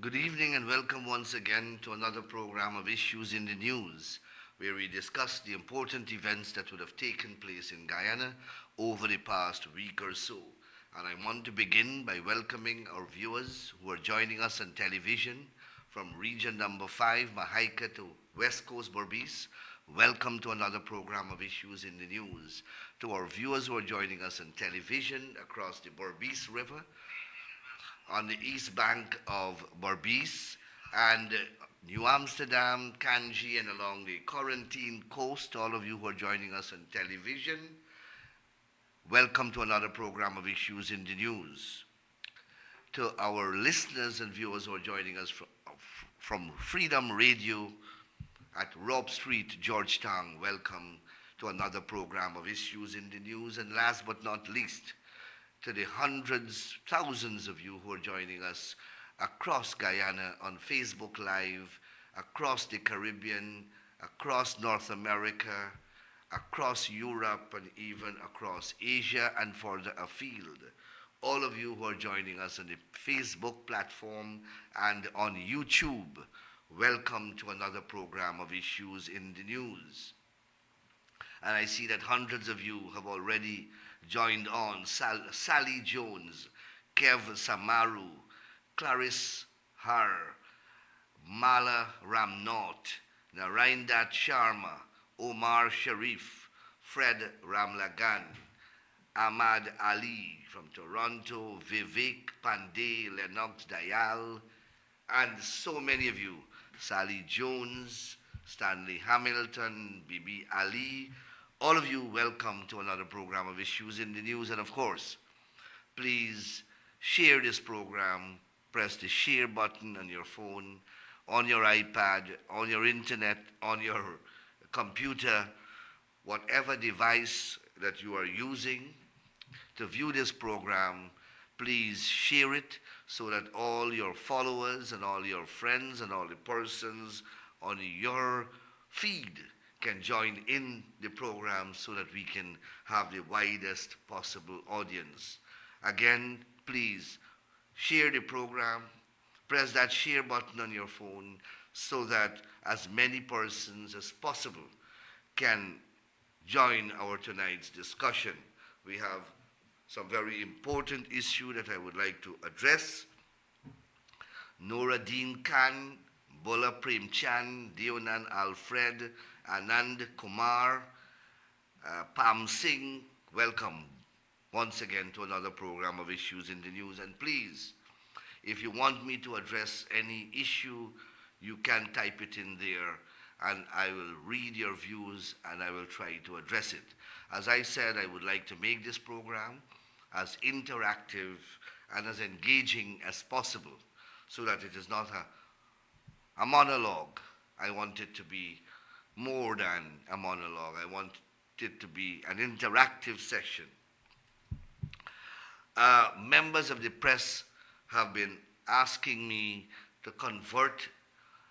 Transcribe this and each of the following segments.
Good evening and welcome once again to another program of Issues in the News, where we discuss the important events that would have taken place in Guyana over the past week or so. And I want to begin by welcoming our viewers who are joining us on television from region number 5, Mahaika to West Coast Berbice. Welcome to another program of Issues in the News. To our viewers who are joining us on television across the Berbice River, on the east bank of Berbice and New Amsterdam, Kanji, and along the Quarantine Coast. All of you who are joining us on television, welcome to another program of Issues in the News. To our listeners and viewers who are joining us from Freedom Radio at Rob Street, Georgetown, welcome to another program of Issues in the News. And last but not least, to the hundreds, thousands of you who are joining us across Guyana on Facebook Live, across the Caribbean, across North America, across Europe, and even across Asia and further afield. All of you who are joining us on the Facebook platform and on YouTube, welcome to another program of Issues in the News. And I see that hundreds of you have already joined on. Sally Jones, Kev Samaru, Clarice Har, Mala Ramnaut, Naraindat Sharma, Omar Sharif, Fred Ramlagan, Ahmad Ali from Toronto, Vivek Pandey, Lennox Dayal, and so many of you, Sally Jones, Stanley Hamilton, Bibi Ali, all of you, welcome to another program of Issues in the News. And of course, please share this program. Press the share button on your phone, on your iPad, on your internet, on your computer, whatever device that you are using to view this program. Please share it so that all your followers and all your friends and all the persons on your feed can join in the program so that we can have the widest possible audience. Again, please share the program, press that share button on your phone so that as many persons as possible can join our tonight's discussion. We have some very important issue that I would like to address. Noradeen Khan, Bola Premchand, Deonan Alfred, Anand Kumar, Pam Singh, welcome once again to another program of Issues in the News. And please, if you want me to address any issue, you can type it in there and I will read your views and I will try to address it. As I said, I would like to make this program as interactive and as engaging as possible so that it is not a monologue. I want it to be more than a monologue. I want it to be an interactive session. Members of the press have been asking me to convert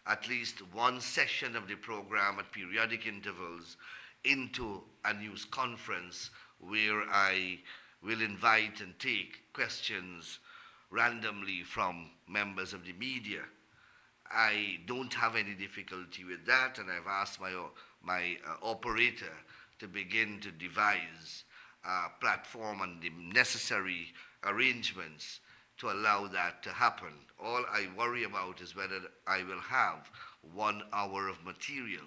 at least one session of the program at periodic intervals into a news conference where I will invite and take questions randomly from members of the media. I don't have any difficulty with that, and I've asked my operator to begin to devise a platform and the necessary arrangements to allow that to happen. All I worry about is whether I will have 1 hour of material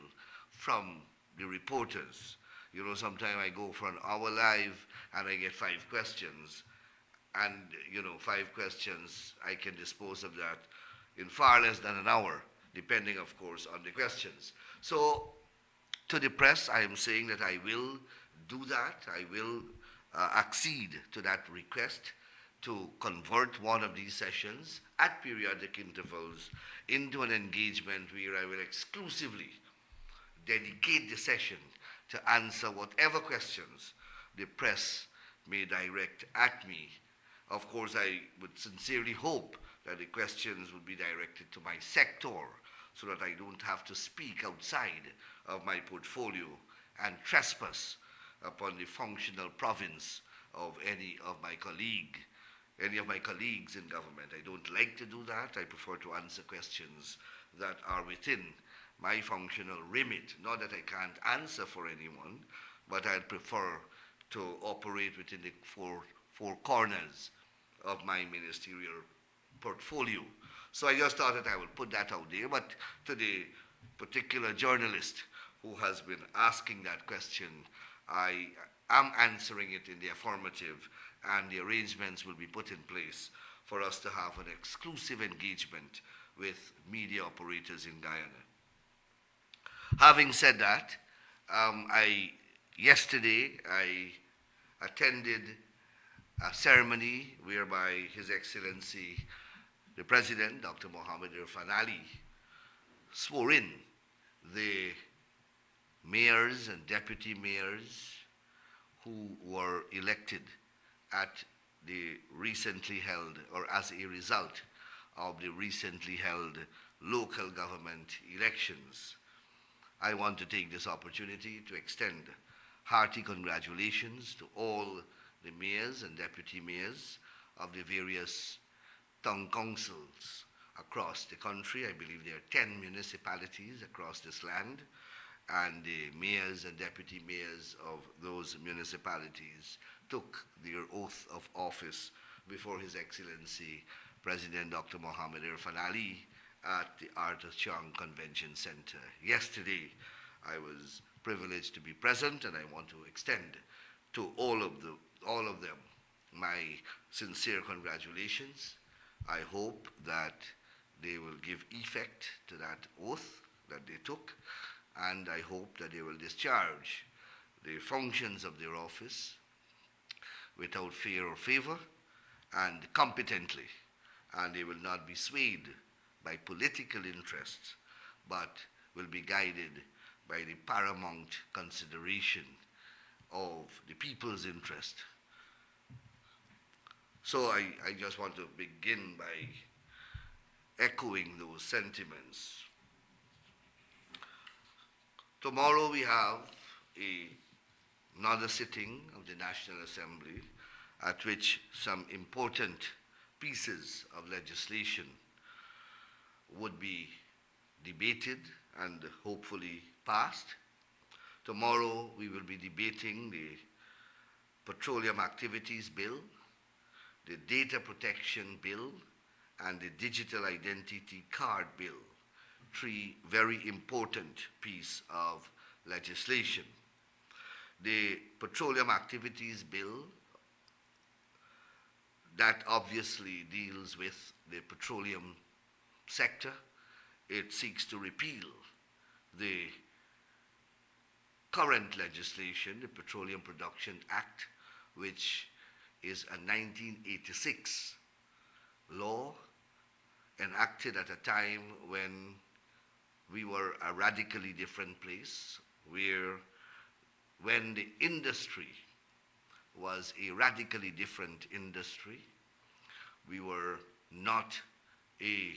from the reporters. You know, sometimes I go for an hour live and I get 5 questions. And, 5 questions, I can dispose of that in far less than an hour, depending, of course, on the questions. So, to the press, I am saying that I will do that. I will accede to that request to convert one of these sessions at periodic intervals into an engagement where I will exclusively dedicate the session to answer whatever questions the press may direct at me. Of course, I would sincerely hope that the questions would be directed to my sector so that I don't have to speak outside of my portfolio and trespass upon the functional province of any of my colleague. any of my colleagues in government. I don't like to do that. I prefer to answer questions that are within my functional remit. Not that I can't answer for anyone, but I'd prefer to operate within the four corners of my ministerial portfolio. So I just thought that I would put that out there. But to the particular journalist who has been asking that question, I am answering it in the affirmative, and the arrangements will be put in place for us to have an exclusive engagement with media operators in Guyana. Having said that, yesterday I attended a ceremony whereby His Excellency the President, Dr. Mohammed Irfan Ali, swore in the mayors and deputy mayors who were elected at the recently held, or as a result of the recently held local government elections. I want to take this opportunity to extend hearty congratulations to all the mayors and deputy mayors of the various town councils across the country. I believe there are 10 municipalities across this land, and the mayors and deputy mayors of those municipalities took their oath of office before His Excellency President Dr. Mohammed Irfan Ali at the Arthur Chang Convention Center. Yesterday, I was privileged to be present, and I want to extend to all of them my sincere congratulations. I hope that they will give effect to that oath that they took, and I hope that they will discharge the functions of their office without fear or favor and competently, and they will not be swayed by political interests, but will be guided by the paramount consideration of the people's interest. So I just want to begin by echoing those sentiments. Tomorrow we have another sitting of the National Assembly at which some important pieces of legislation would be debated and hopefully passed. Tomorrow we will be debating the Petroleum Activities Bill, the Data Protection Bill, and the Digital Identity Card Bill, three very important pieces of legislation. The Petroleum Activities Bill, that obviously deals with the petroleum sector. It seeks to repeal the current legislation, the Petroleum Production Act, which is a 1986 law enacted at a time when we were a radically different place, when the industry was a radically different industry. We were not a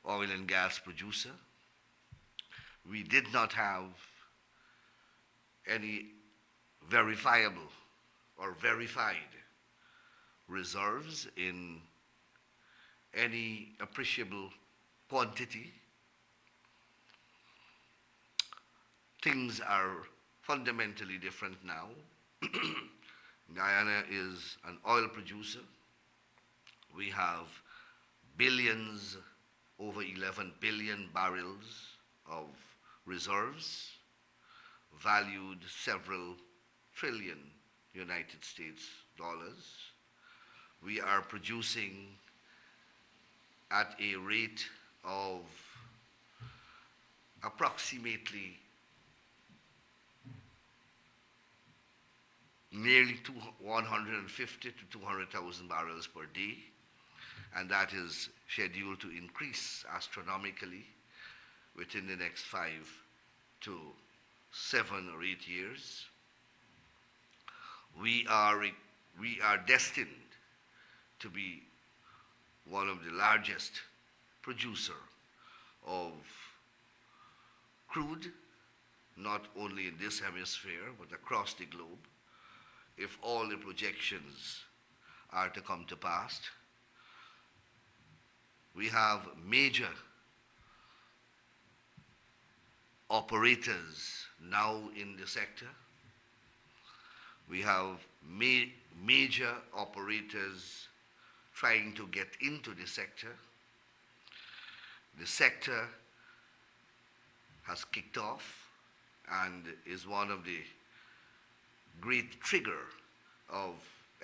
oil and gas producer. We did not have any verifiable or verified reserves in any appreciable quantity. Things are fundamentally different now. Guyana is an oil producer. We have billions, over 11 billion barrels of reserves, valued several trillion United States dollars. We are producing at a rate of approximately nearly 150 to 200,000 barrels per day, and that is scheduled to increase astronomically within the next 5 to 7 or 8 years. We are destined to be one of the largest producer of crude, not only in this hemisphere, but across the globe, if all the projections are to come to pass. We have major operators now in the sector. We have major operators trying to get into the sector. The sector has kicked off and is one of the great trigger of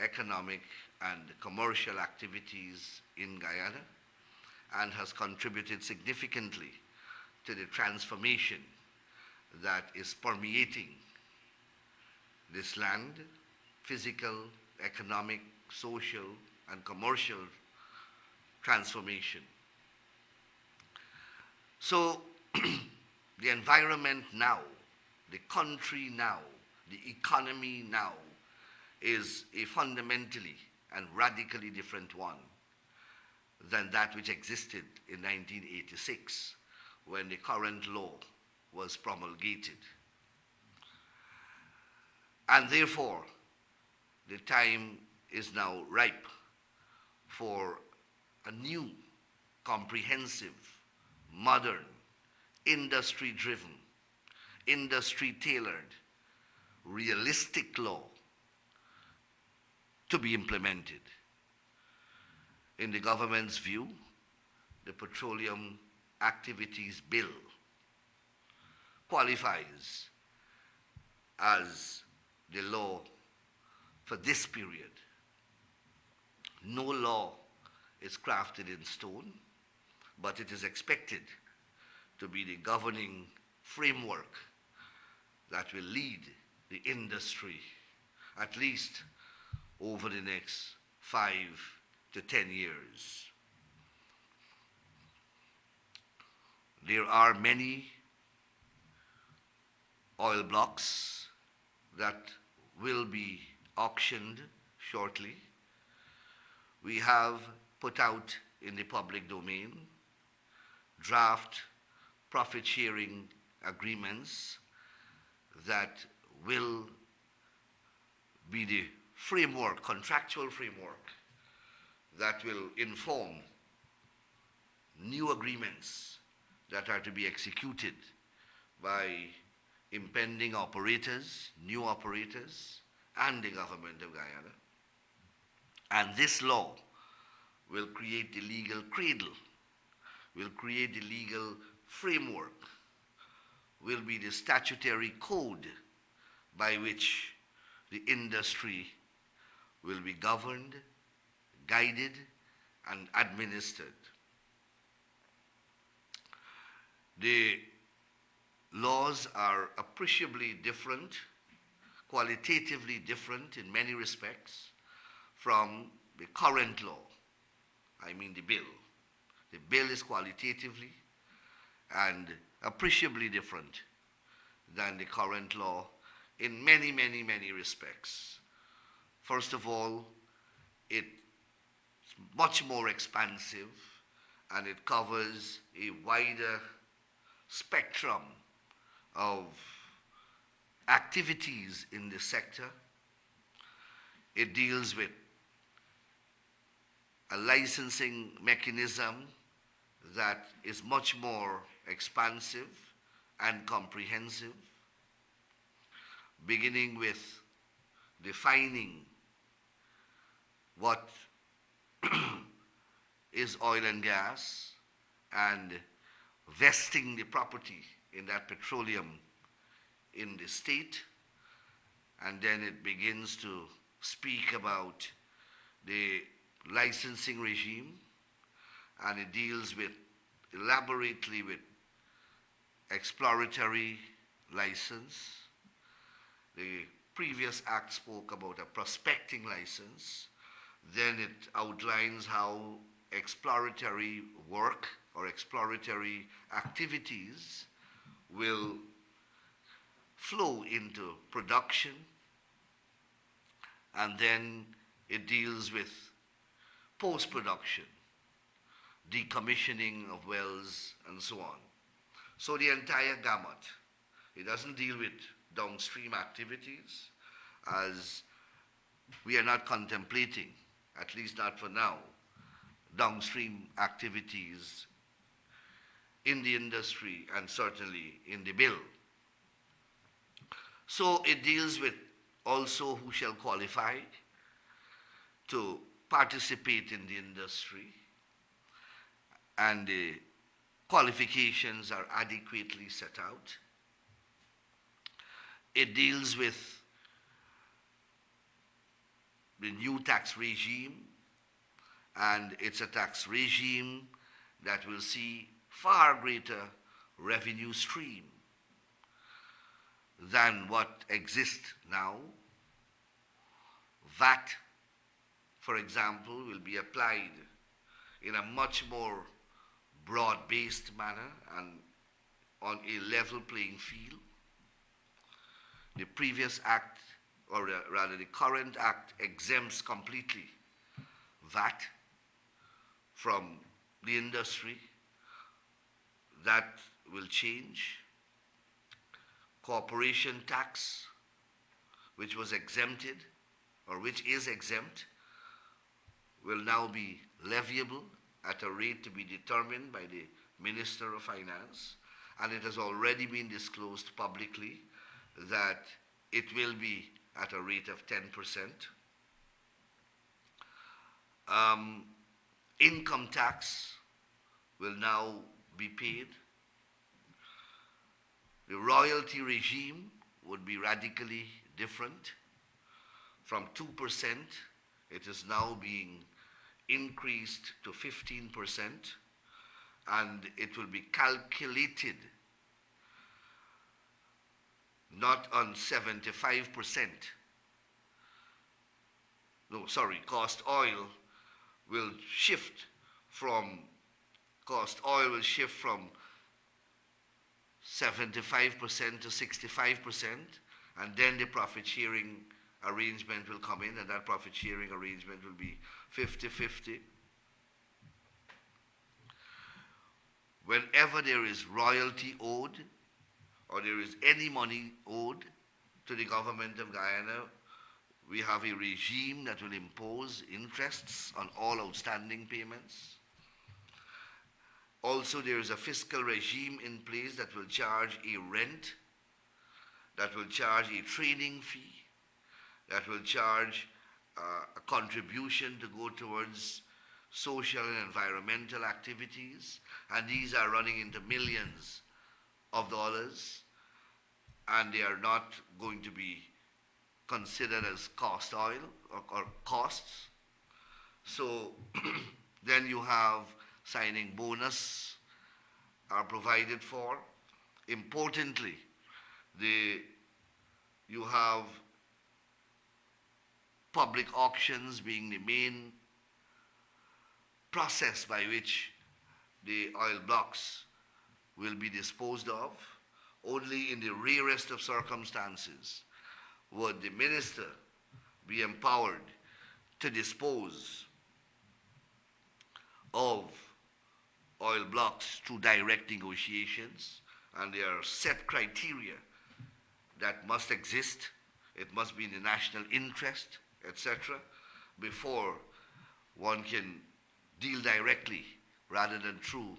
economic and commercial activities in Guyana and has contributed significantly to the transformation that is permeating this land, physical, economic, social, and commercial transformation. So the environment now, the country now, the economy now is a fundamentally and radically different one than that which existed in 1986 when the current law was promulgated. And therefore, the time is now ripe for a new, comprehensive, modern, industry-driven, industry-tailored, realistic law to be implemented. In the government's view, the Petroleum Activities Bill qualifies as the law for this period. No law is crafted in stone, but it is expected to be the governing framework that will lead the industry at least over the next 5 to 10 years. There are many oil blocks that will be auctioned shortly. We have put out in the public domain draft profit-sharing agreements that will be the framework, contractual framework, that will inform new agreements that are to be executed by impending operators, new operators, and the government of Guyana. And this law will create the legal cradle, will create the legal framework, will be the statutory code by which the industry will be governed, guided, and administered. The laws are appreciably different, qualitatively different in many respects from the current law. I mean the bill. The bill is qualitatively and appreciably different than the current law in many, many, many respects. First of all, it's much more expansive and it covers a wider spectrum of activities in the sector. It deals with a licensing mechanism that is much more expansive and comprehensive, beginning with defining what is oil and gas and vesting the property in that petroleum in the state, and then it begins to speak about the licensing regime, and it deals with elaborately with exploratory license. The previous act spoke about a prospecting license. Then it outlines how exploratory work or exploratory activities will flow into production, and then it deals with post-production, decommissioning of wells, and so on. So the entire gamut. It doesn't deal with downstream activities, as we are not contemplating at least not for now, downstream activities in the industry and certainly in the bill. So it deals with also who shall qualify to participate in the industry, and the qualifications are adequately set out. It deals with the new tax regime, and it's a tax regime that will see far greater revenue stream than what exists now. VAT, for example, will be applied in a much more broad-based manner and on a level playing field. The previous act, or rather the current act, exempts completely VAT from the industry. That will change. Corporation tax, which was exempted, or which is exempt, will now be leviable at a rate to be determined by the Minister of Finance, and it has already been disclosed publicly that it will be at a rate of 10%. Income tax will now be paid. The royalty regime would be radically different. From 2%, it is now being increased to 15%, and it will be calculated not on 75%. No, sorry, cost oil will shift from 75% to 65%, and then the profit sharing arrangement will come in, and that profit sharing arrangement will be 50-50. Whenever there is royalty owed, or there is any money owed to the government of Guyana, we have a regime that will impose interests on all outstanding payments. Also, there is a fiscal regime in place that will charge a rent, that will charge a training fee, that will charge a contribution to go towards social and environmental activities, and these are running into millions of dollars, and they are not going to be considered as cost oil or costs. So then you have signing bonus are provided for. Importantly, you have public auctions being the main process by which the oil blocks will be disposed of. Only in the rarest of circumstances would the minister be empowered to dispose of oil blocks through direct negotiations, and there are set criteria that must exist. It must be in the national interest, etc., before one can deal directly rather than through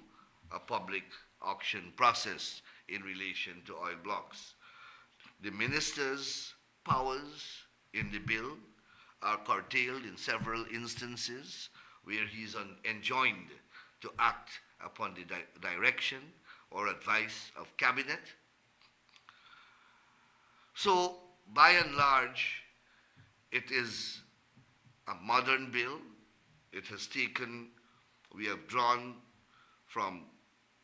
a public auction process in relation to oil blocks. The minister's powers in the bill are curtailed in several instances where he's enjoined to act upon the direction or advice of cabinet. So, by and large, it is a modern bill. It has we have drawn from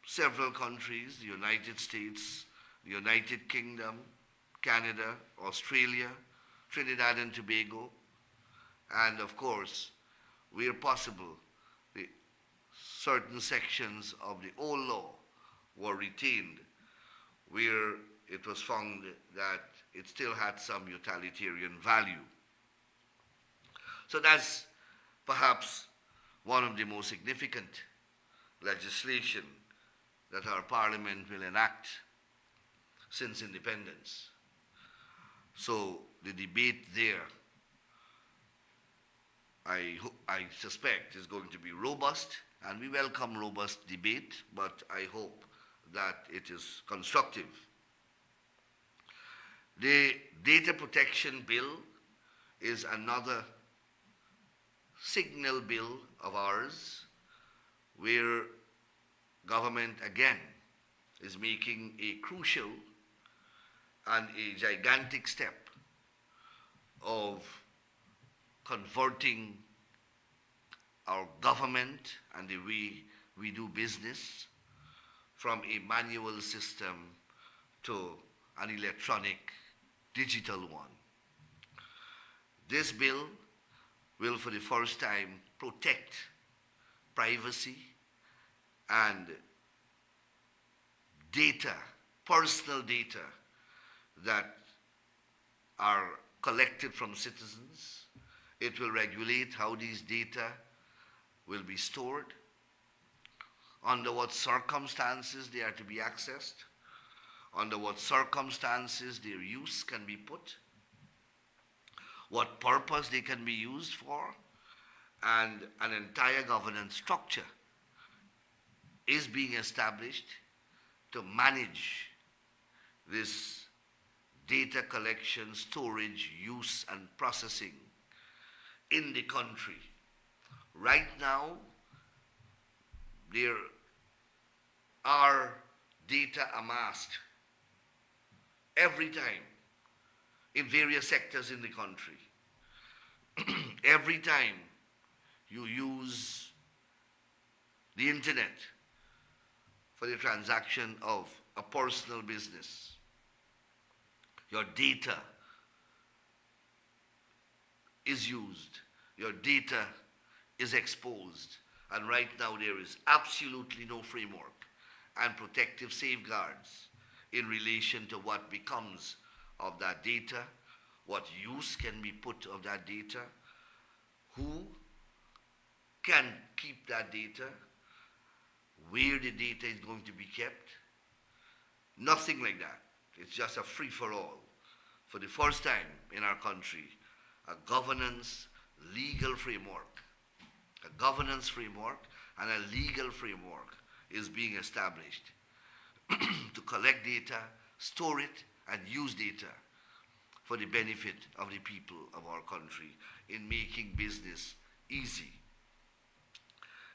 several countries, the United States, the United Kingdom, Canada, Australia, Trinidad and Tobago, and of course, where possible, the certain sections of the old law were retained, where it was found that it still had some utilitarian value. So that's perhaps one of the most significant legislation that our parliament will enact since independence. So the debate there I suspect is going to be robust, and we welcome robust debate, but I hope that it is constructive. The Data Protection Bill is another signal bill of ours where government again is making a crucial and a gigantic step of converting our government and the way we do business from a manual system to an electronic digital one. This bill will for the first time protect privacy and data, personal data that are collected from citizens. It will regulate how these data will be stored, under what circumstances they are to be accessed, under what circumstances their use can be put, what purpose they can be used for, and an entire governance structure is being established to manage this data collection, storage, use, and processing in the country. Right now, there are data amassed every time in various sectors in the country. Every time you use the internet for the transaction of a personal business, your data is used, your data is exposed, and right now there is absolutely no framework and protective safeguards in relation to what becomes of that data, what use can be put of that data, who can keep that data, where the data is going to be kept. Nothing like that. It's just a free-for-all. For the first time in our country, a governance legal framework, and a legal framework is being established to collect data, store it, and use data for the benefit of the people of our country in making business easy.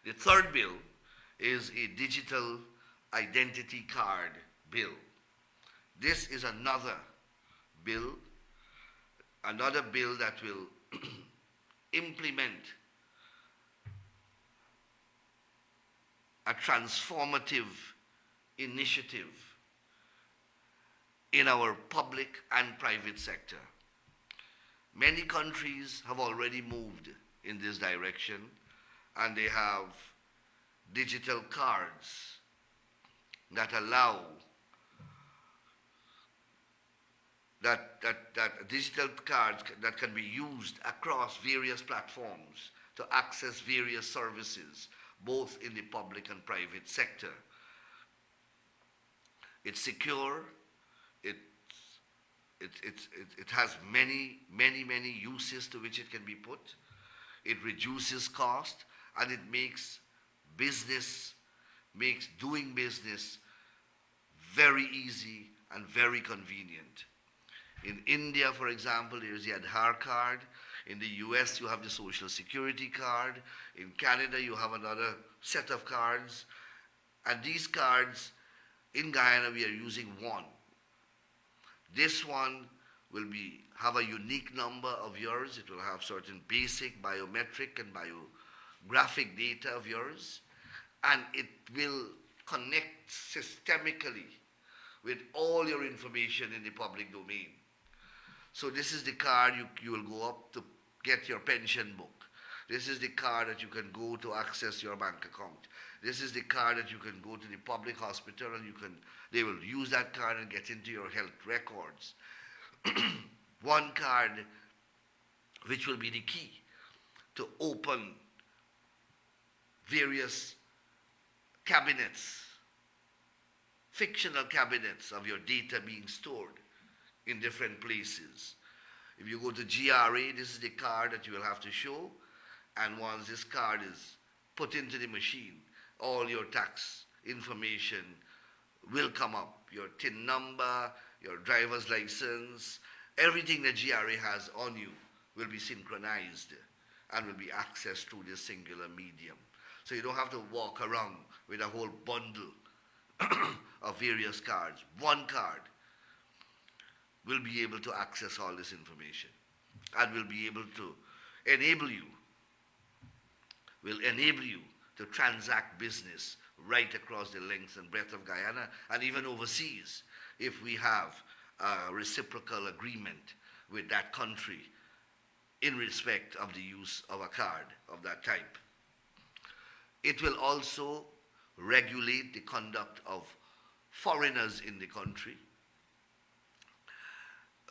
The third bill is a digital identity card bill. This is another bill that will implement a transformative initiative in our public and private sector. Many countries have already moved in this direction, and they have digital cards that allow that digital cards that can be used across various platforms to access various services, both in the public and private sector. It's secure. It has many uses to which it can be put. It reduces cost, and it makes doing business very easy and very convenient. In India, for example, there's the Aadhaar card. In the US, you have the Social Security card. In Canada, you have another set of cards. And these cards, in Guyana, we are using one. This one will have a unique number of yours. It will have certain basic biometric and biographic data of yours. And it will connect systemically with all your information in the public domain. So this is the card you will go up to get your pension book. This is the card that you can go to access your bank account. This is the card that you can go to the public hospital and they will use that card and get into your health records. One card which will be the key to open various cabinets, fictional cabinets of your data being stored in different places. If you go to GRA, this is the card that you will have to show. And once this card is put into the machine, all your tax information will come up. Your TIN number, your driver's license, everything that GRA has on you will be synchronized and will be accessed through this singular medium. So you don't have to walk around with a whole bundle of various cards. One card will be able to access all this information and will be able to enable you, will enable you to transact business right across the length and breadth of Guyana and even overseas if we have a reciprocal agreement with that country in respect of the use of a card of that type. It will also regulate the conduct of foreigners in the country.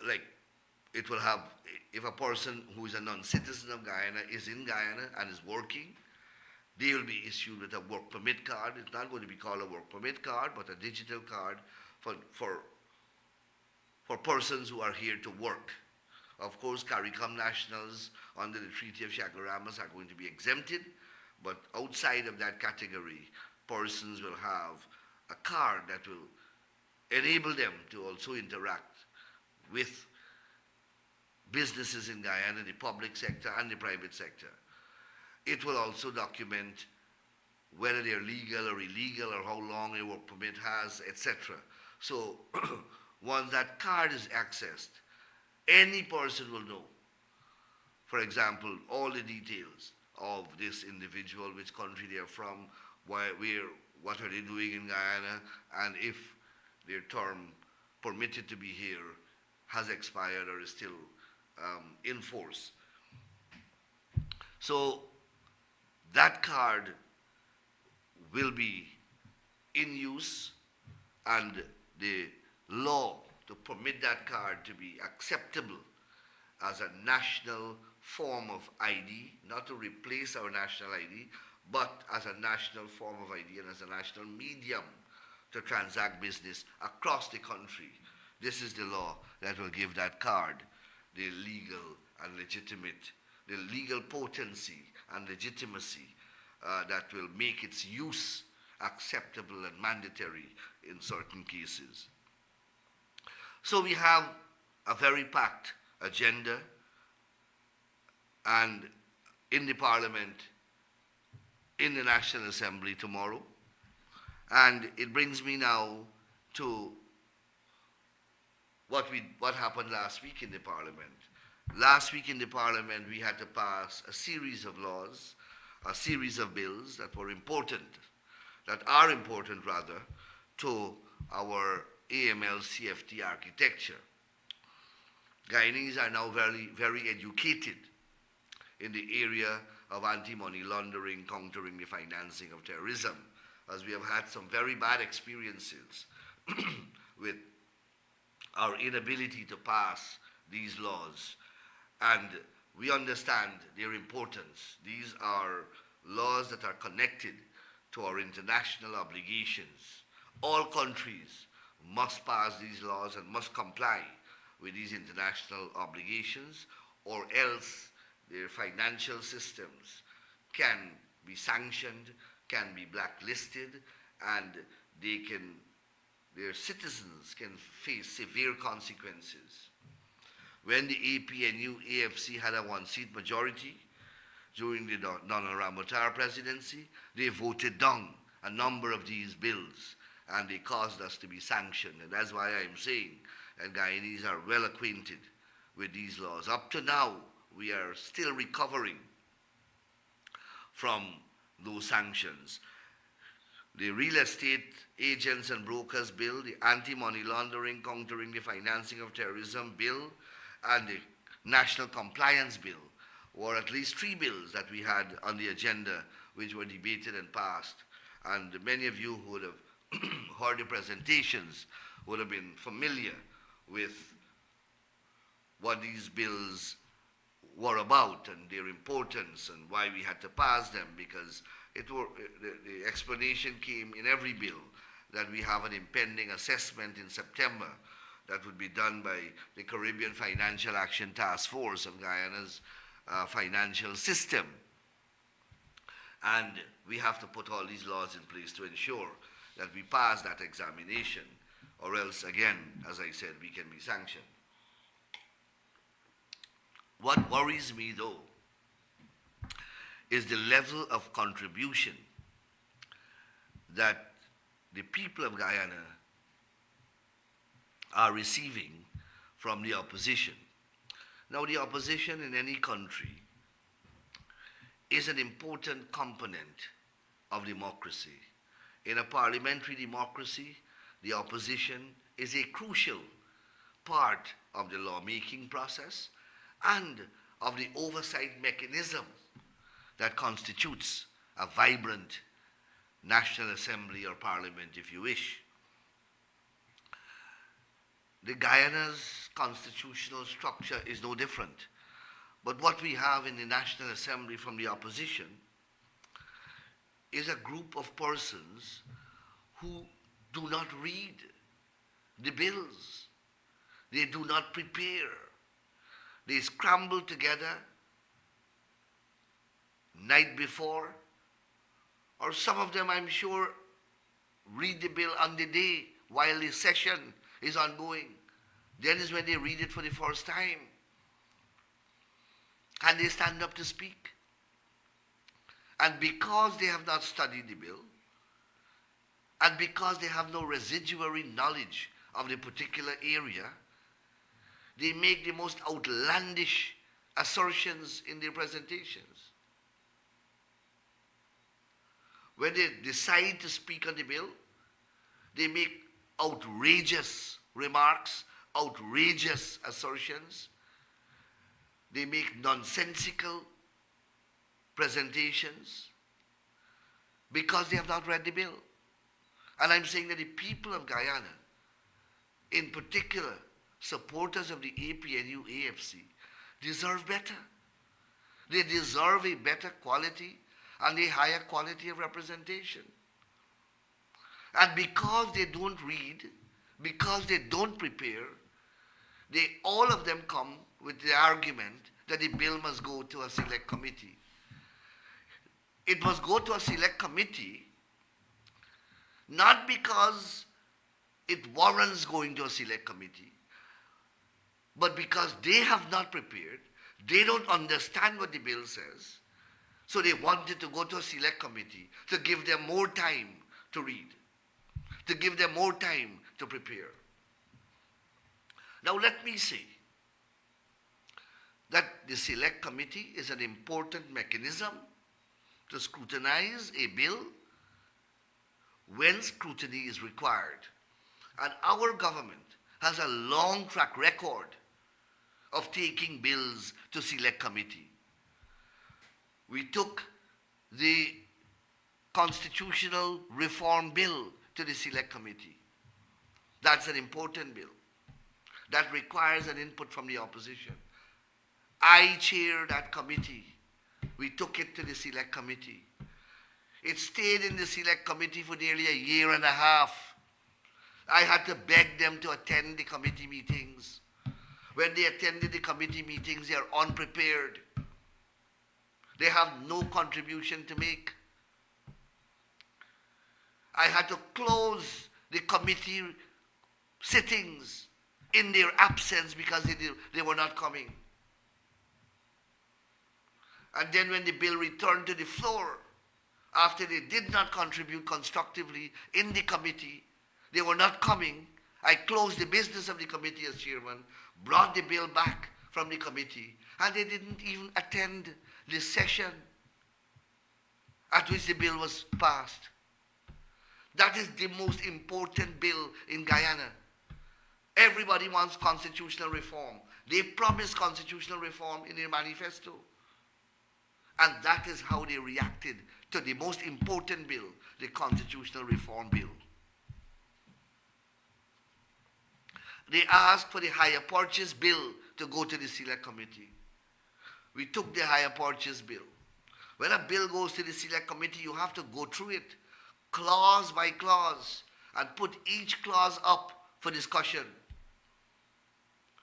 Like, it will have, if a person who is a non-citizen of Guyana is in Guyana and is working, they will be issued with a work permit card. It's not going to be called a work permit card, but a digital card for persons who are here to work. Of course, CARICOM nationals under the Treaty of Chaguaramas are going to be exempted, but outside of that category, persons will have a card that will enable them to also interact with businesses in Guyana, the public sector and the private sector. It will also document whether they're legal or illegal or how long a work permit has, etc. So once that card is accessed, any person will know, for example, all the details of this individual, which country they are from, where, what are they doing in Guyana, and if their term permitted to be here has expired or is still in force. So that card will be in use, and the law to permit that card to be acceptable as a national form of ID, not to replace our national ID, but as a national form of ID and as a national medium to transact business across the country. This is the law that will give that card the legal and legitimate, the legal potency and legitimacy that will make its use acceptable and mandatory in certain cases. So we have a very packed agenda, and in the Parliament, in the National Assembly tomorrow. And it brings me now to what happened last week in the Parliament. Last week in the Parliament, we had to pass a series of laws, a series of bills that are important rather, to our AML-CFT architecture. Guyanese are now very, very educated in the area of anti-money laundering, countering the financing of terrorism, as we have had some very bad experiences with our inability to pass these laws. And we understand their importance. These are laws that are connected to our international obligations. All countries must pass these laws and must comply with these international obligations, or else their financial systems can be sanctioned, can be blacklisted, and their citizens can face severe consequences. When the APNU AFC had a one-seat majority during the Donald Ramotar presidency, they voted down a number of these bills, and they caused us to be sanctioned. And that's why I'm saying that Guyanese are well acquainted with these laws. Up to now, we are still recovering from those sanctions. The Real Estate Agents and Brokers Bill, the Anti-Money Laundering, Countering the Financing of Terrorism Bill, and the National Compliance Bill were at least three bills that we had on the agenda which were debated and passed. And many of you who would have heard the presentations would have been familiar with what these bills were about and their importance and why we had to pass them, because the explanation came in every bill that we have an impending assessment in September that would be done by the Caribbean Financial Action Task Force of Guyana's financial system. And we have to put all these laws in place to ensure that we pass that examination, or else, again, as I said, we can be sanctioned. What worries me, though, is the level of contribution that the people of Guyana are receiving from the opposition. Now, the opposition in any country is an important component of democracy. In a parliamentary democracy, the opposition is a crucial part of the lawmaking process and of the oversight mechanism that constitutes a vibrant National Assembly or Parliament, if you wish. The Guyana's constitutional structure is no different. But what we have in the National Assembly from the opposition is a group of persons who do not read the bills. They do not prepare. They scramble together night before, or some of them, I'm sure, read the bill on the day while the session is ongoing. Then is when they read it for the first time. And they stand up to speak. And because they have not studied the bill, and because they have no residuary knowledge of the particular area, they make the most outlandish assertions in their presentations. When they decide to speak on the bill, they make outrageous remarks, outrageous assertions. They make nonsensical presentations because they have not read the bill. And I'm saying that the people of Guyana, in particular, supporters of the APNU AFC, deserve better. They deserve a better quality and a higher quality of representation. And because they don't read, because they don't prepare, all of them come with the argument that the bill must go to a select committee. It must go to a select committee not because it warrants going to a select committee, but because they have not prepared, they don't understand what the bill says, so they wanted to go to a select committee to give them more time to read, to give them more time to prepare. Now let me say that the select committee is an important mechanism to scrutinize a bill when scrutiny is required. And our government has a long track record of taking bills to select committee. We took the constitutional reform bill to the select committee. That's an important bill that requires an input from the opposition. I chair that committee. We took it to the select committee. It stayed in the select committee for nearly a year and a half. I had to beg them to attend the committee meetings. When they attended the committee meetings, they are unprepared. They have no contribution to make. I had to close the committee sittings in their absence because they were not coming. And then when the bill returned to the floor, after they did not contribute constructively in the committee, they were not coming, I closed the business of the committee as chairman, brought the bill back from the committee, and they didn't even attend the session at which the bill was passed. That is the most important bill in Guyana. Everybody wants constitutional reform. They promised constitutional reform in their manifesto. And that is how they reacted to the most important bill, the constitutional reform bill. They asked for the hire purchase bill to go to the select committee. We took the hire purchase bill. When a bill goes to the select committee, you have to go through it clause by clause and put each clause up for discussion.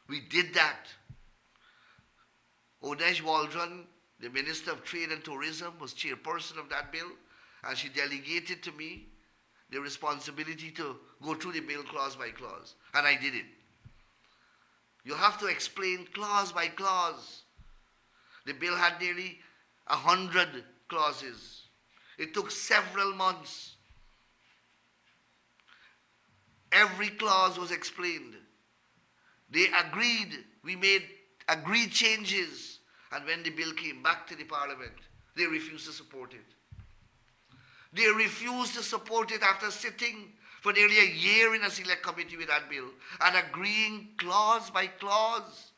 We did that. Odesh Waldron The Minister of Trade and Tourism was chairperson of that bill, and she delegated to me the responsibility to go through the bill clause by clause, and I did it. You have to explain clause by clause. The bill had nearly 100 clauses. It took several months. Every clause was explained. They agreed. We made agreed changes. And when the bill came back to the Parliament, they refused to support it. They refused to support it after sitting for nearly a year in a select committee with that bill and agreeing clause by clause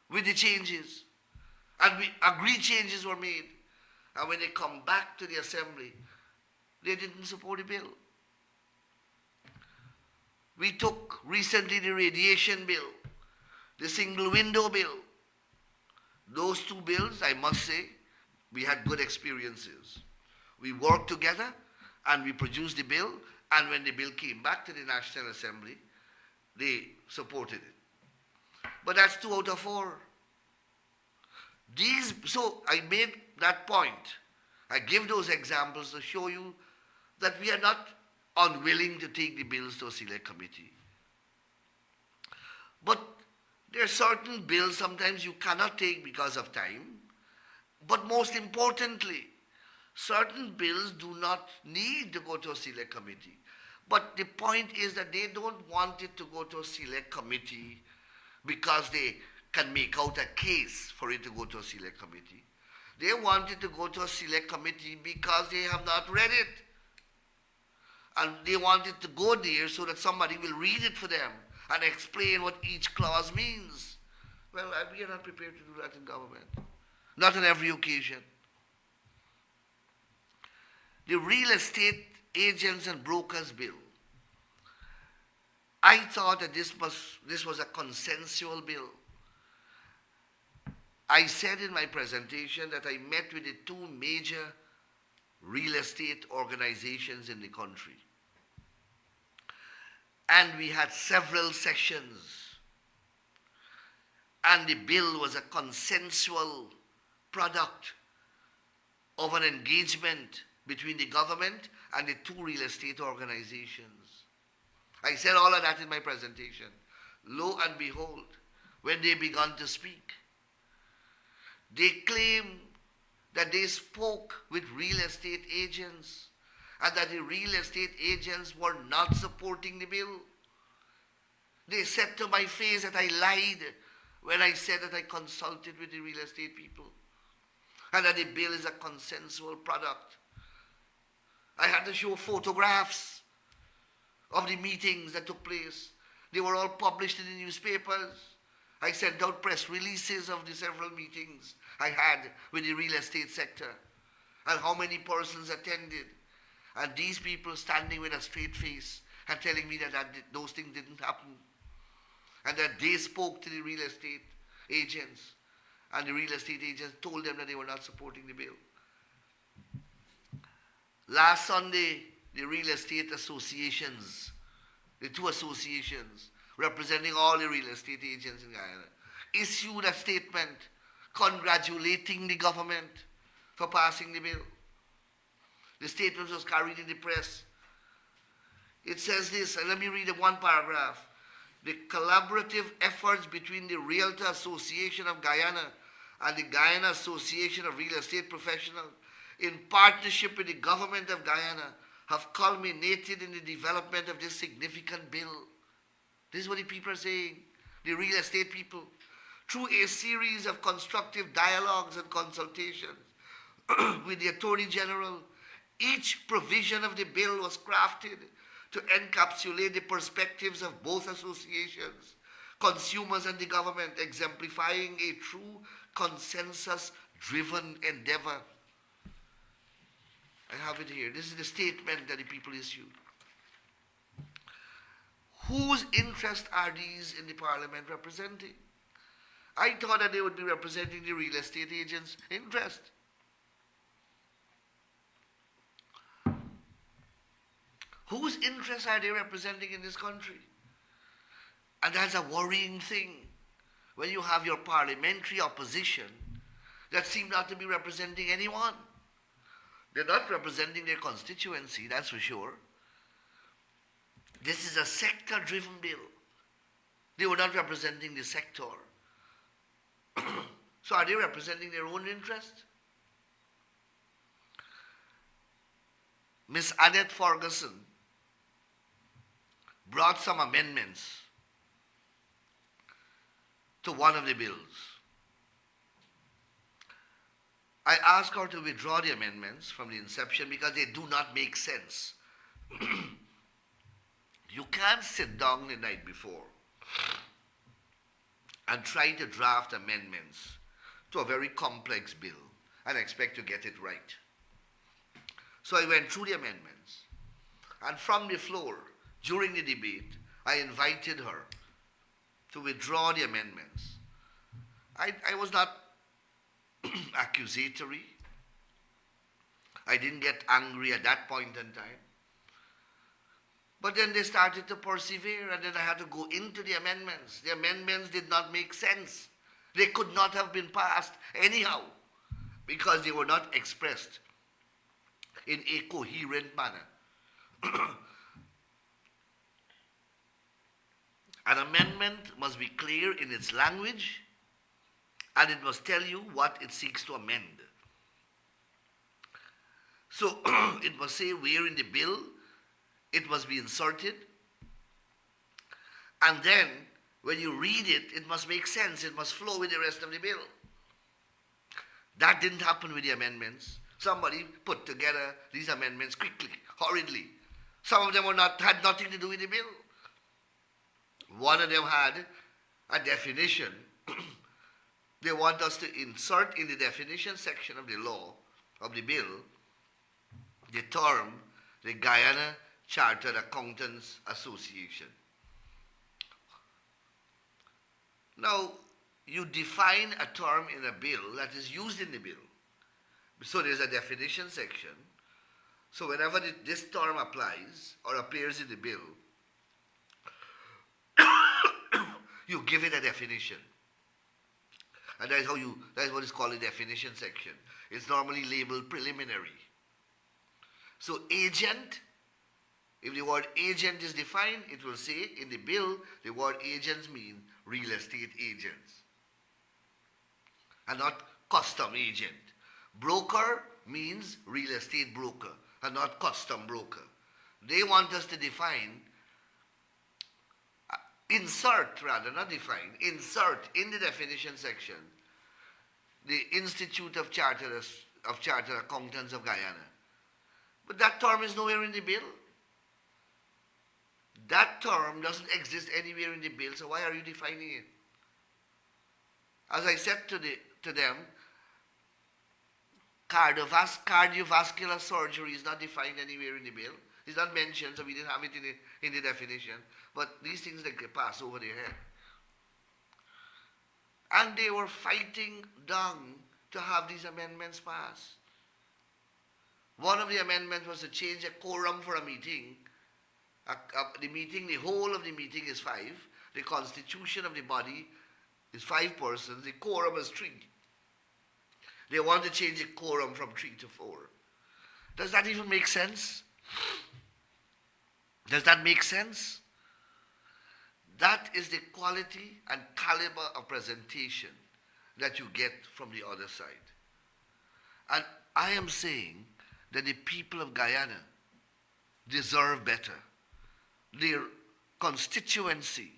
with the changes. And agreed changes were made. And when they come back to the Assembly, they didn't support the bill. We took recently the radiation bill, the single window bill. Those two bills, I must say, we had good experiences. We worked together and we produced the bill, and when the bill came back to the National Assembly, they supported it. But that's 2 out of 4. So I made that point. I give those examples to show you that we are not unwilling to take the bills to a select committee. But there are certain bills sometimes you cannot take because of time. But most importantly, certain bills do not need to go to a select committee. But the point is that they don't want it to go to a select committee because they can make out a case for it to go to a select committee. They want it to go to a select committee because they have not read it. And they want it to go there so that somebody will read it for them and explain what each clause means. Well, we are not prepared to do that in government. Not on every occasion. The Real Estate Agents and Brokers Bill. I thought that this was a consensual bill. I said in my presentation that I met with the 2 major real estate organizations in the country. And we had several sessions. And the bill was a consensual product of an engagement between the government and the 2 real estate organizations. I said all of that in my presentation. Lo and behold, when they began to speak, they claimed that they spoke with real estate agents and that the real estate agents were not supporting the bill. They said to my face that I lied when I said that I consulted with the real estate people and that the bill is a consensual product. I had to show photographs of the meetings that took place. They were all published in the newspapers. I sent out press releases of the several meetings I had with the real estate sector and how many persons attended. And these people standing with a straight face and telling me that those things didn't happen. And that they spoke to the real estate agents. And the real estate agents told them that they were not supporting the bill. Last Sunday, the real estate associations, the 2 associations representing all the real estate agents in Guyana, issued a statement congratulating the government for passing the bill. The statement was carried in the press. It says this, and let me read one paragraph. The collaborative efforts between the Realtor Association of Guyana and the Guyana Association of Real Estate Professionals in partnership with the government of Guyana have culminated in the development of this significant bill. This is what the people are saying, the real estate people. Through a series of constructive dialogues and consultations with the Attorney General, each provision of the bill was crafted to encapsulate the perspectives of both associations, consumers and the government, exemplifying a true consensus-driven endeavor. I have it here. This is the statement that the people issued. Whose interests are these in the Parliament representing? I thought that they would be representing the real estate agents' interest. Whose interests are they representing in this country? And that's a worrying thing when you have your parliamentary opposition that seem not to be representing anyone. They're not representing their constituency, that's for sure. This is a sector-driven bill. They were not representing the sector. So are they representing their own interest? Miss Annette Ferguson brought some amendments to one of the bills. I asked her to withdraw the amendments from the inception because they do not make sense. You can't sit down the night before and try to draft amendments to a very complex bill and expect to get it right. So I went through the amendments, and from the floor, during the debate, I invited her to withdraw the amendments. I was not accusatory. I didn't get angry at that point in time. But then they started to persevere, and then I had to go into the amendments. The amendments did not make sense. They could not have been passed anyhow because they were not expressed in a coherent manner. An amendment must be clear in its language, and it must tell you what it seeks to amend. So it must say where in the bill it must be inserted, and then when you read it, it must make sense. It must flow with the rest of the bill. That didn't happen with the amendments. Somebody put together these amendments quickly, hurriedly. Some of them had nothing to do with the bill. One of them had a definition. They want us to insert in the definition section of the law, of the bill, the term, the Guyana Chartered Accountants Association. Now, you define a term in a bill that is used in the bill. So there's a definition section. So whenever this term applies or appears in the bill, you give it a definition. And that's what is called a definition section. It's normally labeled preliminary. So agent, if the word agent is defined, it will say in the bill, the word agents mean real estate agents and not custom agent. Broker means real estate broker and not custom broker. They want us to define, insert in the definition section, the Institute of Chartered Accountants of Guyana. But that term is nowhere in the bill. That term doesn't exist anywhere in the bill, so why are you defining it? As I said to them, cardiovascular surgery is not defined anywhere in the bill. It's not mentioned, so we didn't have it in the definition. But these things they pass over their head. And they were fighting down to have these amendments passed. One of the amendments was to change a quorum for a meeting. The whole of the meeting is 5. The constitution of the body is 5 persons. The quorum is 3. They want to change the quorum from 3 to 4. Does that even make sense? Does that make sense? That is the quality and caliber of presentation that you get from the other side. And I am saying that the people of Guyana deserve better. Their constituency,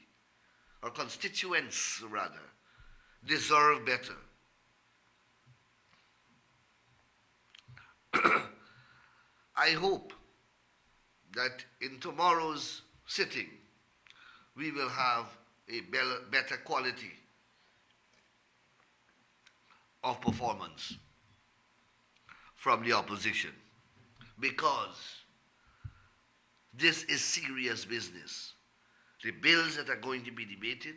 or constituents rather, deserve better. I hope that in tomorrow's sitting, we will have a better quality of performance from the opposition, because this is serious business. The bills that are going to be debated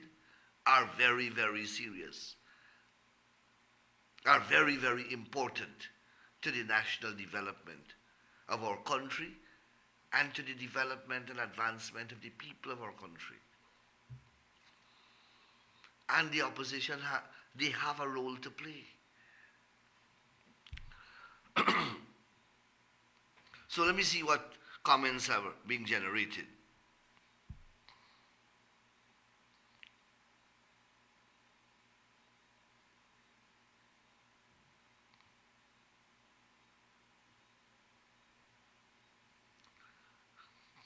are very, very serious, are very, very important to the national development of our country and to the development and advancement of the people of our country. and the opposition, they have a role to play. So let me see what comments are being generated.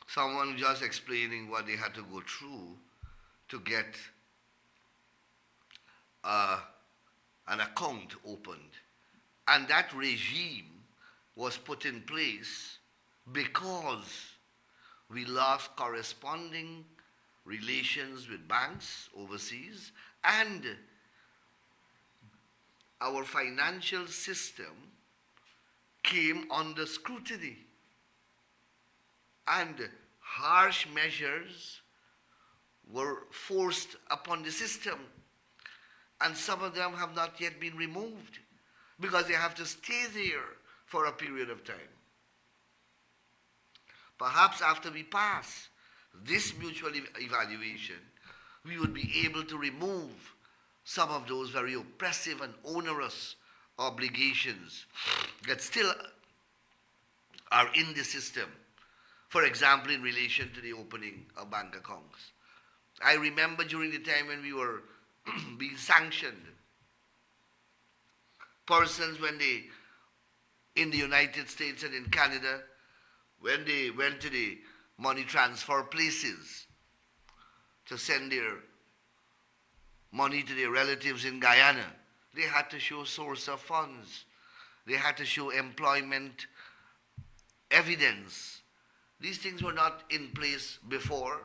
Someone just explaining what they had to go through to get uh, an account opened. And that regime was put in place because we lost corresponding relations with banks overseas, and our financial system came under scrutiny, and harsh measures were forced upon the system, and some of them have not yet been removed because they have to stay there for a period of time. Perhaps after we pass this mutual evaluation, we would be able to remove some of those very oppressive and onerous obligations that still are in the system. For example, in relation to the opening of bank accounts. I remember during the time when we were being sanctioned, persons when they, in the United States and in Canada, when they went to the money transfer places to send their money to their relatives in Guyana, they had to show source of funds. They had to show employment evidence. These things were not in place before.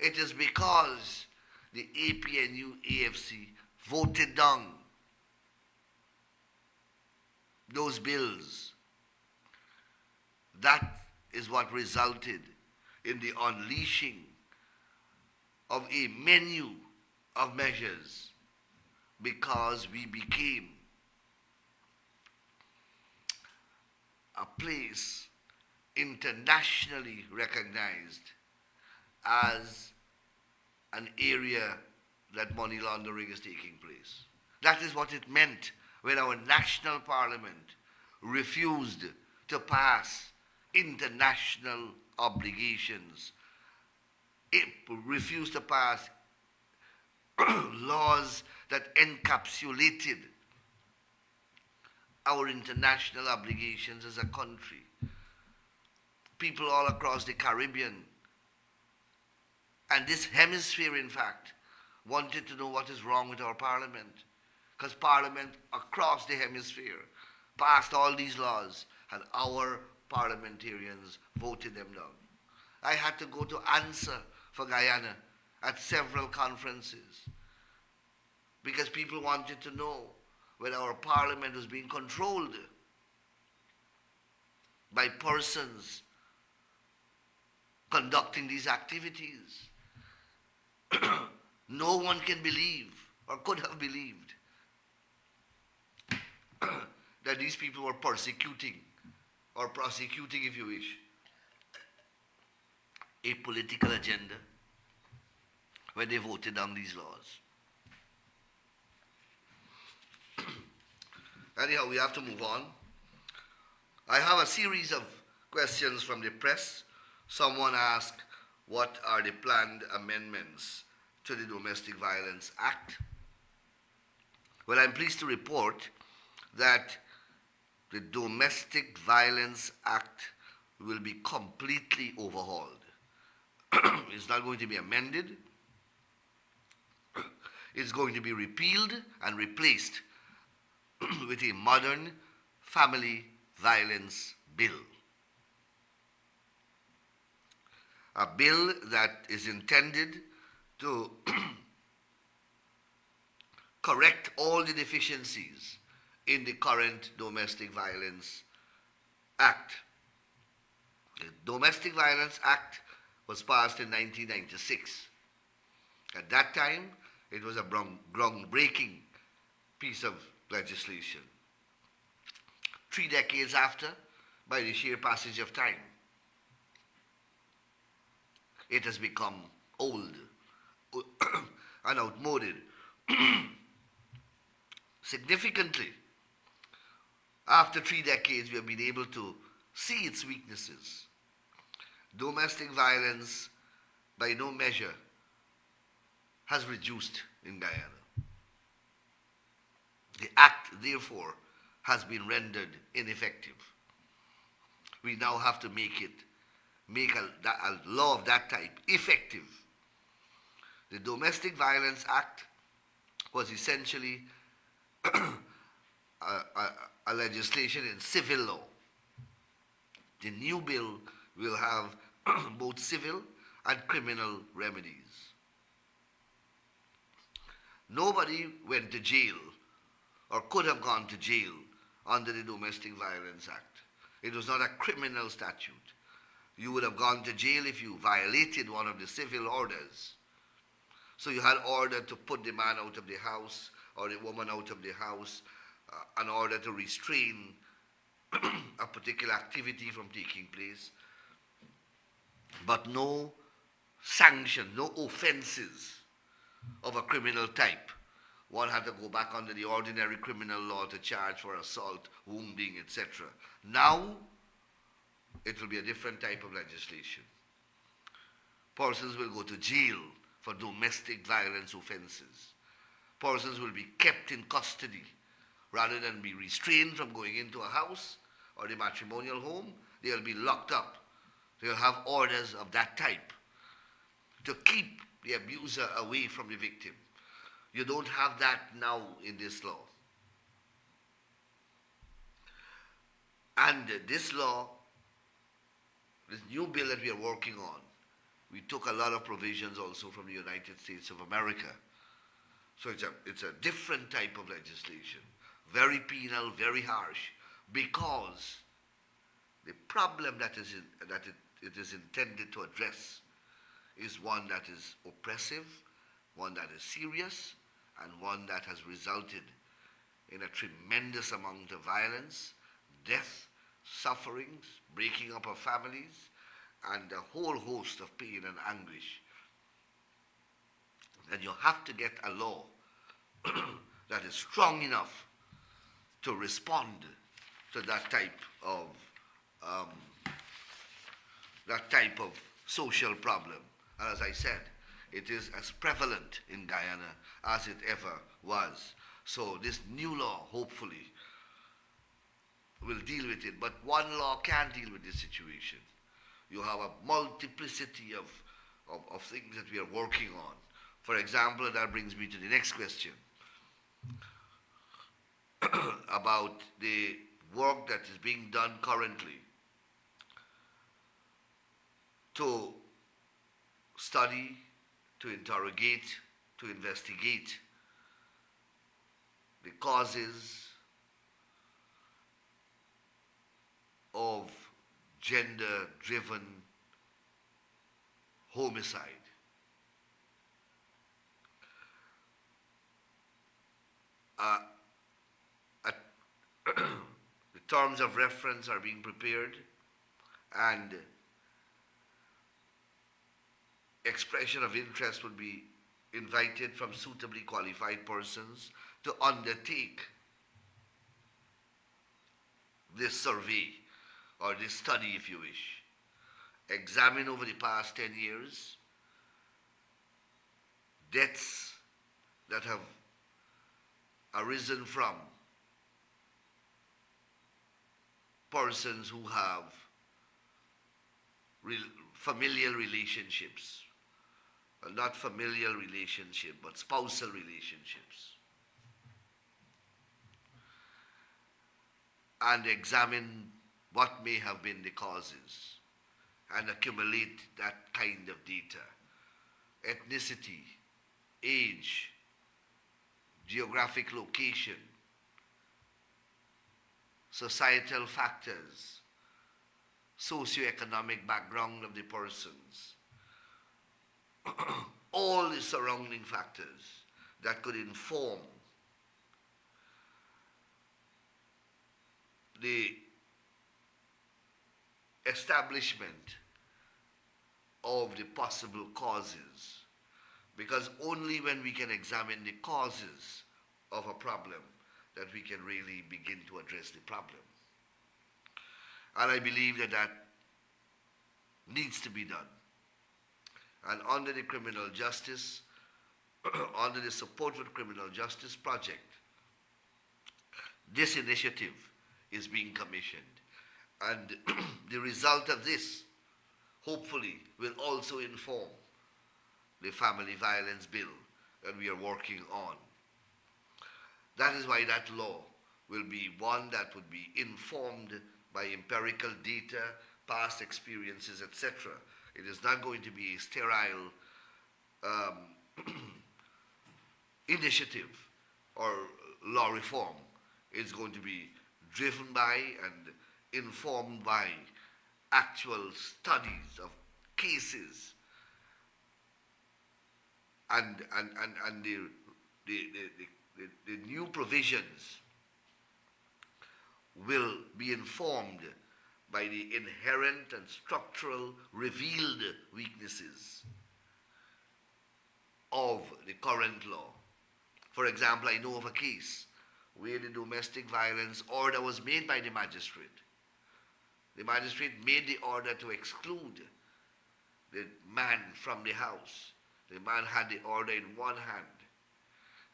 It is because the APNU AFC voted down those bills. That is what resulted in the unleashing of a menu of measures, because we became a place internationally recognized as an area that money laundering is taking place. That is what it meant when our national parliament refused to pass international obligations. It refused to pass laws that encapsulated our international obligations as a country. People all across the Caribbean and this hemisphere, in fact, wanted to know what is wrong with our parliament, because parliament across the hemisphere passed all these laws and our parliamentarians voted them down. I had to go to answer for Guyana at several conferences because people wanted to know whether our parliament was being controlled by persons conducting these activities. No one can believe or could have believed that these people were persecuting or prosecuting, if you wish, a political agenda when they voted down these laws. Anyhow, we have to move on. I have a series of questions from the press. Someone asked, what are the planned amendments to the Domestic Violence Act? Well, I'm pleased to report that the Domestic Violence Act will be completely overhauled. It's not going to be amended. It's going to be repealed and replaced with a modern family violence bill. A bill that is intended to correct all the deficiencies in the current Domestic Violence Act. The Domestic Violence Act was passed in 1996. At that time, it was a groundbreaking piece of legislation. 3 decades after, by the sheer passage of time, it has become old and outmoded. Significantly, after 3 decades, we have been able to see its weaknesses. Domestic violence, by no measure, has reduced in Guyana. The act, therefore, has been rendered ineffective. We now have to make a law of that type effective. The Domestic Violence Act was essentially a legislation in civil law. The new bill will have both civil and criminal remedies. Nobody went to jail or could have gone to jail under the Domestic Violence Act. It was not a criminal statute. You would have gone to jail if you violated one of the civil orders. So you had order to put the man out of the house or the woman out of the house, an order to restrain a particular activity from taking place, but no sanction, no offenses of a criminal type. One had to go back under the ordinary criminal law to charge for assault, wounding, etc. Now, it will be a different type of legislation. Persons will go to jail for domestic violence offenses. Persons will be kept in custody rather than be restrained from going into a house or the matrimonial home. They'll be locked up. They'll have orders of that type to keep the abuser away from the victim. You don't have that now in this law. And this law, this new bill that we are working on, we took a lot of provisions also from the United States of America. So it's a different type of legislation, very penal, very harsh, because the problem that it is intended to address is one that is oppressive, one that is serious, and one that has resulted in a tremendous amount of violence, death, sufferings, breaking up of families, and a whole host of pain and anguish. And you have to get a law that is strong enough to respond to that type of social problem. And as I said, it is as prevalent in Guyana as it ever was. So this new law, hopefully, will deal with it. But one law can't deal with this situation. You have a multiplicity of things that we are working on. For example, that brings me to the next question about the work that is being done currently to study, to interrogate, to investigate the causes of gender-driven homicide. The terms of reference are being prepared, and expression of interest would be invited from suitably qualified persons to undertake this survey or this study, if you wish. Examine over the past 10 years deaths that have arisen from persons who have familial relationships, well, not familial relationship, but spousal relationships, and examine what may have been the causes and accumulate that kind of data. Ethnicity, age, geographic location, societal factors, socioeconomic background of the persons, all the surrounding factors that could inform the establishment of the possible causes, Because only when we can examine the causes of a problem that we can really begin to address the problem. And I believe that that needs to be done. And under the criminal justice, under the Support for Criminal Justice Project, this initiative is being commissioned. And the result of this, hopefully, will also inform the family violence bill that we are working on. That is why that law will be one that would be informed by empirical data, past experiences, etc. It is not going to be a sterile initiative or law reform. It's going to be driven by and informed by actual studies of cases and the new provisions will be informed by the inherent and structural revealed weaknesses of the current law. For example, I know of a case where the domestic violence order was made by the magistrate. The magistrate made the order to exclude the man from the house. The man had the order in one hand,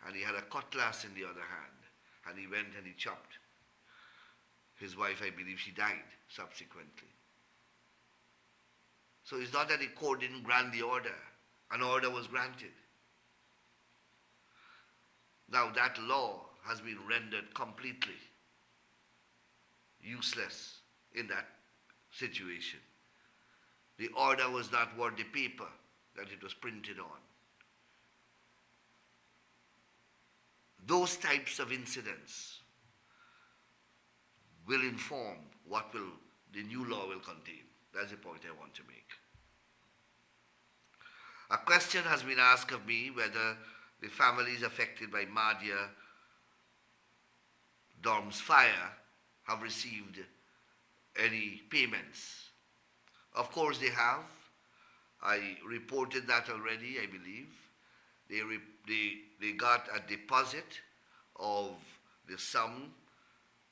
and he had a cutlass in the other hand, and he went and he chopped his wife. I believe she died subsequently. So it's not that the court didn't grant the order. An order was granted. Now that law has been rendered completely useless in that situation. The order was not worth the paper that it was printed on. Those types of incidents will inform what will the new law will contain. That's the point I want to make. A question has been asked of me whether the families affected by Madhya Dorm's fire have received any payments. Of course they have. I reported that already, I believe. They got a deposit of the sum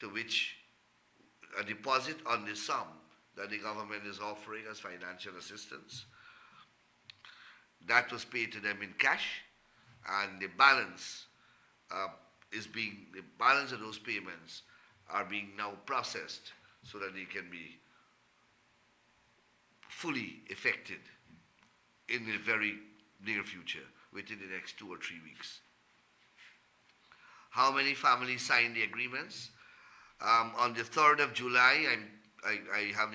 to which, a deposit on the sum that the government is offering as financial assistance. That was paid to them in cash, and the balance the balance of those payments are being now processed so that they can be fully effected in the very near future, within the next 2 or 3 weeks. How many families signed the agreements? On the 3rd of July, I have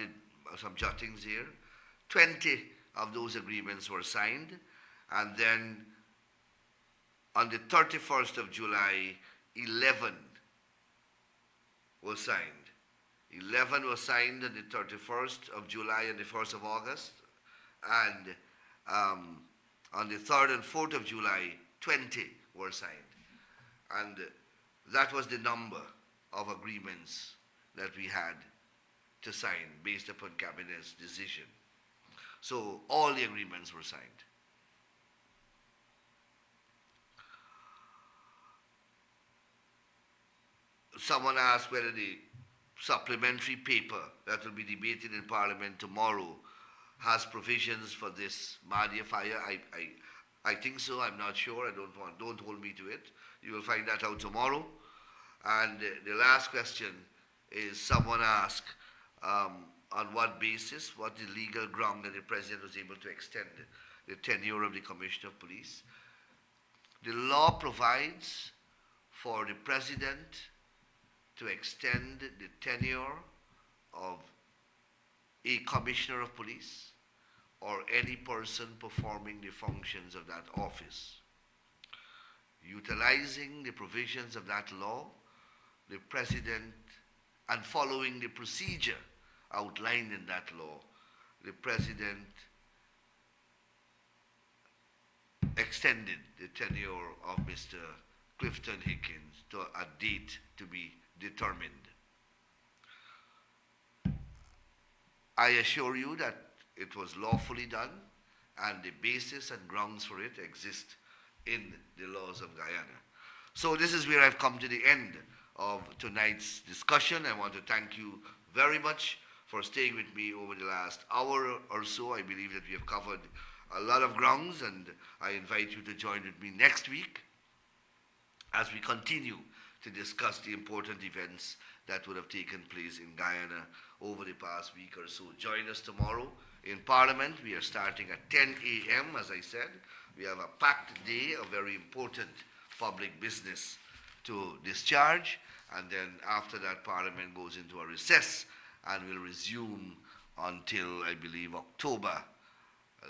some jottings here. 20 of those agreements were signed, and then on the 31st of July, 11 was signed. 11 was signed on the 31st of July and the 1st of August, and on the 3rd and 4th of July, 20 were signed. And that was the number of agreements that we had to sign based upon Cabinet's decision. So all the agreements were signed. Someone asked whether the supplementary paper that will be debated in Parliament tomorrow has provisions for this Madhya fire. I think so. I'm not sure. Don't hold me to it. You will find that out tomorrow. And the last question is, someone asked on what basis, what the legal ground that the President was able to extend the tenure of the Commissioner of Police. The law provides for the President to extend the tenure of a Commissioner of Police or any person performing the functions of that office. Utilizing the provisions of that law, the President, and following the procedure outlined in that law, the President extended the tenure of Mr. Clifton Hickins to a date to be determined. I assure you that it was lawfully done, and the basis and grounds for it exist in the laws of Guyana. So this is where I've come to the end of tonight's discussion. I want to thank you very much for staying with me over the last hour or so. I believe that we have covered a lot of grounds, and I invite you to join with me next week as we continue to discuss the important events that would have taken place in Guyana over the past week or so. Join us tomorrow in Parliament. We are starting at 10 a.m., as I said. We have a packed day, a very important public business to discharge, and then after that, Parliament goes into a recess and will resume until, I believe, October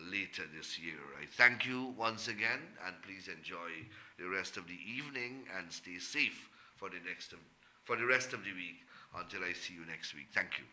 later this year. I thank you once again, and please enjoy the rest of the evening and stay safe for the rest of the week until I see you next week. Thank you.